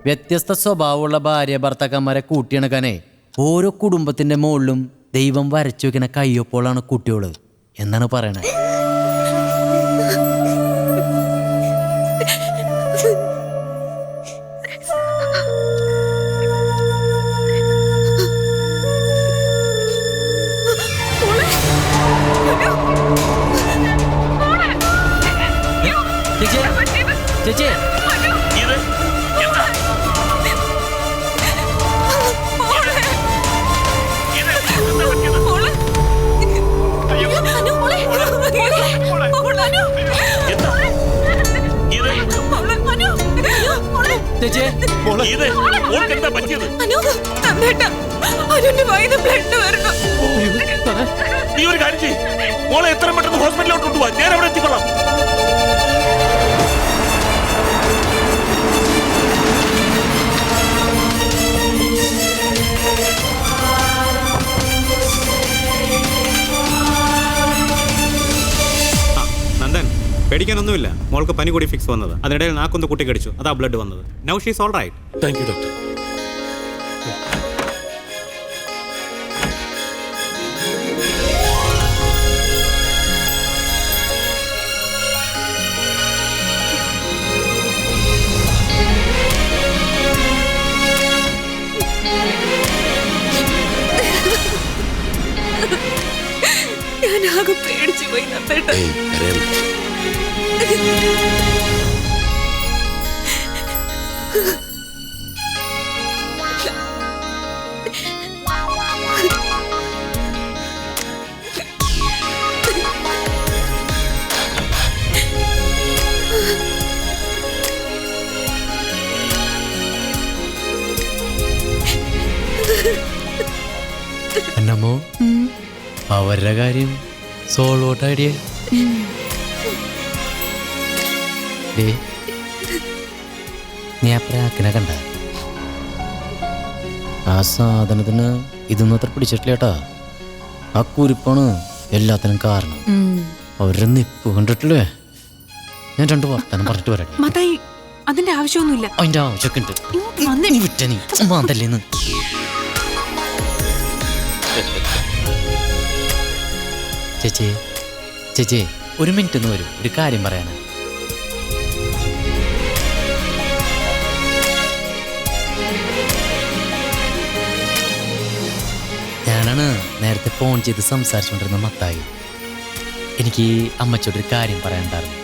വ്യത്യസ്ത സ്വഭാവമുള്ള ഭാര്യ ഭർത്താക്കന്മാരെ കൂട്ടിയിണക്കാനേ ഓരോ കുടുംബത്തിന്റെ മുകളിലും ദൈവം വരച്ചു വെക്കുന്ന കയ്യൊപ്പോളാണ് കുട്ടിയോള് എന്നാണ് പറയണേ. ചേച്ചി എത്ര പെട്ടെന്ന് ഹോസ്പിറ്റലിലോട്ട് കൊണ്ടുപോവാ, ഞാൻ അവിടെ എത്തിക്കൊള്ളാം. നന്ദൻ, പേടിക്കാനൊന്നുമില്ല. മോൾക്ക് പനി കൂടി ഫിക്സ് വന്നത്. അതിനിടയിൽ നാക്കൊന്ന് കുട്ടി കടിച്ചു, അതാ ബ്ലഡ് വന്നത്. Now she is all right. Thank you doctor. ഞാനാകെ പേടിച്ചു പോയി നന്ദേട്ടാ. എന്നമ്മോ അവരുടെ കാര്യം സോൾവ് ഔട്ട് ഐഡിയ. നീ ആ പ്രാക്കിനെ കണ്ട? ആ സാധനത്തിന് ഇതൊന്നും അത്ര പിടിച്ചിട്ടില്ല കേട്ടാ. ആ കുരിപ്പാണ് എല്ലാത്തിനും കാരണം. അവരുടെ നിപ്പ് കണ്ടിട്ടില്ലേ? ഞാൻ 2 വർത്തമാനം പറഞ്ഞിട്ട് വരട്ടെ. അതിന്റെ ആവശ്യമൊന്നുമില്ല. അതിന്റെ ആവശ്യമൊക്കെ ഉണ്ട്. വിട്ട നീ മാന്തല്ലേന്ന്. ചേച്ചി ചേച്ചി ഒരു മിനിറ്റ് ഒന്ന് വരും, ഒരു കാര്യം പറയാനാ. ഞാനാണ് നേരത്തെ ഫോൺ ചെയ്ത് സംസാരിച്ചുകൊണ്ടിരുന്ന മത്തായി. എനിക്ക് അമ്മച്ചോടൊരു കാര്യം പറയാനുണ്ടായിരുന്നു.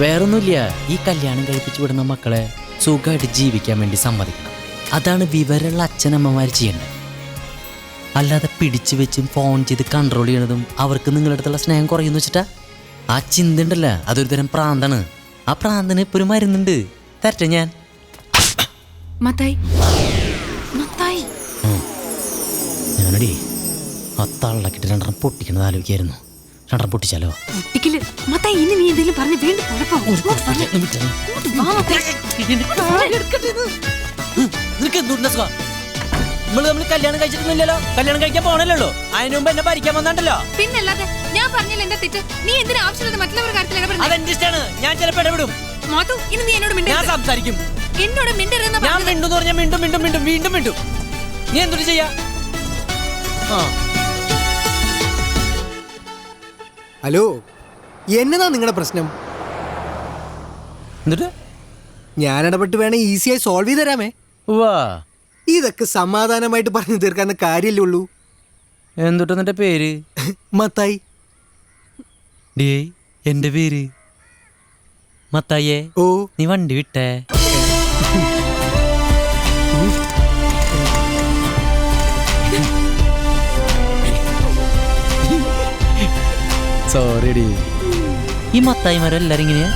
വേറൊന്നുമില്ല, ഈ കല്യാണം കഴിപ്പിച്ചു വിടുന്ന മക്കളെ സുഖമായിട്ട് ജീവിക്കാൻ വേണ്ടി സമ്മതിക്കണം. അതാണ് വിവരമുള്ള അച്ഛനമ്മമാർ ചെയ്യേണ്ടത്. അല്ലാതെ പിടിച്ചു വെച്ചും ഫോൺ ചെയ്ത് കൺട്രോൾ ചെയ്യണതും അവർക്ക് നിങ്ങളുടെ അടുത്തുള്ള സ്നേഹം കുറയുന്നു വെച്ചിട്ടാ. ആ ചിന്ത ഉണ്ടല്ല, അതൊരു തരം പ്രാന്താണ്. ആ പ്രാന്തിന് ഇപ്പൊ ഒരു മരുന്നുണ്ട്, തരട്ടെ ഞാൻ. ഞാനടി ആ തള്ളക്കിട്ട് 2 പൊട്ടിക്കണത് ആലോചിക്കായിരുന്നു. 2 പൊട്ടിച്ചാലോ? നിനക്ക് എന്തുണ്ട് സുഖം? നമ്മൾ കല്യാണം കഴിച്ചിട്ടൊന്നുമില്ലല്ലോ, കല്യാണം കഴിക്കാൻ പോണല്ലോ. അതിന് മുമ്പ് എന്നെ ഭരിക്കാൻ വന്നിട്ടല്ലോ. പിന്നല്ലാതെ ഞാൻ പറഞ്ഞില്ല എന്റെ തെറ്റ്. നീ എന്തിനാ ആവശ്യമില്ലാതെ മറ്റുള്ളവരുടെ കാര്യത്തിൽ ഇടപെടുന്നത്? അതെന്റെ ഇഷ്ടമാണ്. ഞാൻ ചിലപ്പോൾ ഇടപെടും. ഇനി നീ എന്നോട് ഞാൻ സംസാരിക്കും. എന്നോട് മിണ്ടരുതെന്ന് ഞാൻ മിണ്ടുന്ന് പറഞ്ഞാൽ വീണ്ടും മിണ്ടും. നീ എന്തൊരു ചെയ്യാ? ഹലോ, എന്നതാ നിങ്ങളുടെ പ്രശ്നം? എന്നിട്ട് ഞാൻ ഇടപെട്ട് വേണേ ഈസിയായി സോൾവ് ചെയ്ത് തരാമേ. വാ, ഇതൊക്കെ സമാധാനമായിട്ട് പറഞ്ഞു തീർക്കാവുന്ന കാര്യല്ലേ ഉള്ളൂ. എന്തുട്ടാ നിന്റെ പേര്? മത്തായി. ഡേ, എന്റെ പേര് മത്തായിയെ. ഓ, നീ വണ്ടി വിട്ടേ. Sorry D. ഈ മത്തായിമാരെല്ലാരും ഇങ്ങനെയാ?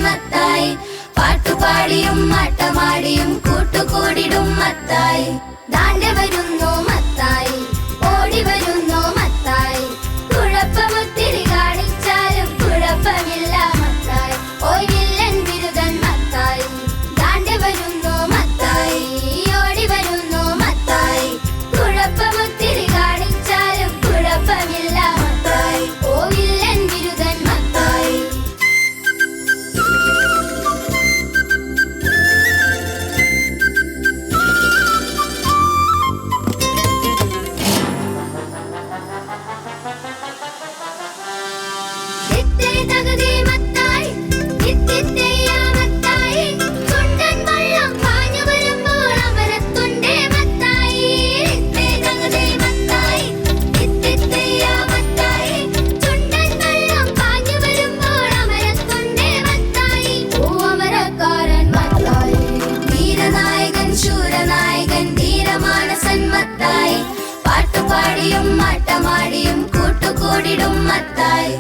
മത്തായി പാട്ടുപാടിയും മാട്ടമാടിയും കൂട്ടുകൂടിടും മത്തായി. ദാണ്ടെ വരുന്നു മത്തായി, ഓടി വരുന്നു മത്തായി. കുഴപ്പമൊത്തിരി കാണിച്ചാലും കുഴപ്പമില്ല മത്തായി. ഓയ്വില്ല മത്തായി പാട്ടുപാടിയും ആട്ടമാടിയും കൂട്ടുകൂടിടും മത്തായി